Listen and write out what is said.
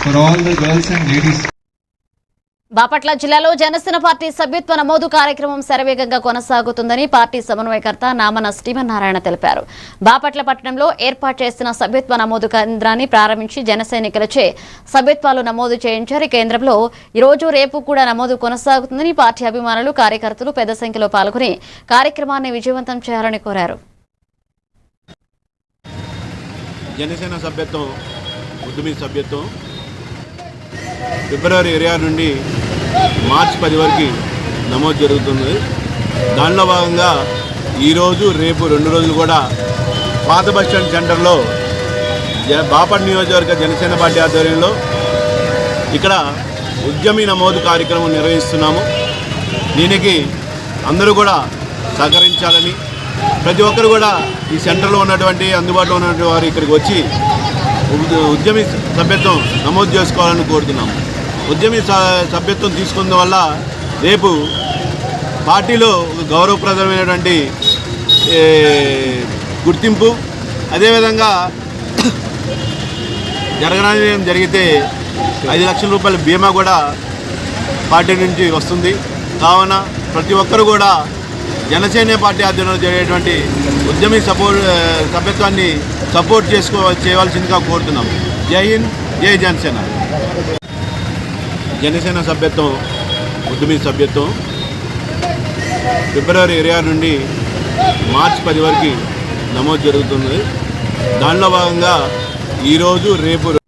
for all the girls and ladies. Bapatla జిల్లాలో Janasena party సభ్యత్వ నమోదు కార్యక్రమం శరవేగంగా కొనసాగుతుందని పార్టీ సమన్వయకర్త నామన శ్రీమన్నారాయణ తెలిపారు. బాపట్ల పట్టణంలో ఏర్పాటు చేసిన సభ్యత్వ నమోదు కేంద్రాన్ని ప్రారంభించి జన సైనికులచే సభ్యత్వాలు నమోదు చేయించారు. ఈ కేంద్రంలో ఈ రోజు రేపు కూడా నమోదు కొనసాగుతుందని పార్టీ అభిమానులు కార్యకర్తలు పెద్ద సంఖ్యలో పాల్గొని కార్యక్రమాన్ని విజయవంతం చేయాలని కోరారు. జనసేన సభ్యత్వం ఉద్యమీ సభ్యత్వం ఫిబ్రవరి 26 నుండి మార్చి 10 వరకు నమోదు జరుగుతుంది. దానిలో భాగంగా ఈరోజు రేపు 2 రోజులు కూడా పాత బస్టాండ్ సెంటర్లో బాపట్ల నియోజకవర్గ జనసేన పార్టీ ఆధ్వర్యంలో ఇక్కడ ఉద్యమీ నమోదు కార్యక్రమం నిర్వహిస్తున్నాము. దీనికి అందరూ కూడా సహకరించాలని, ప్రతి ఒక్కరు కూడా ఈ సెంటర్లో ఉన్నటువంటి అందుబాటులో ఉన్నటువంటి వారు ఇక్కడికి వచ్చి ఉద్యమీ సభ్యత్వం నమోదు చేసుకోవాలని కోరుతున్నాము. ఉద్యమీ సభ్యత్వం తీసుకున్న వల్ల రేపు పార్టీలో గౌరవప్రదమైనటువంటి గుర్తింపు, అదేవిధంగా జరగడం జరిగితే 5 లక్షల రూపాయల బీమా కూడా పార్టీ నుంచి వస్తుంది. కావున ప్రతి ఒక్కరు కూడా జనసేన పార్టీ ఆధ్వర్యంలో జరిగేటువంటి ఉద్యమీ సభ్యత్వాన్ని సపోర్ట్ చేయవలసిందిగా కోరుతున్నాం. జై హింద్, జై జనసేన. జనసేన సభ్యత్వం ఉద్యమీ సభ్యత్వం ఫిబ్రవరి 26 నుండి మార్చి 10 వరకు నమోదు జరుగుతుంది. దానిలో భాగంగా ఈరోజు రేపు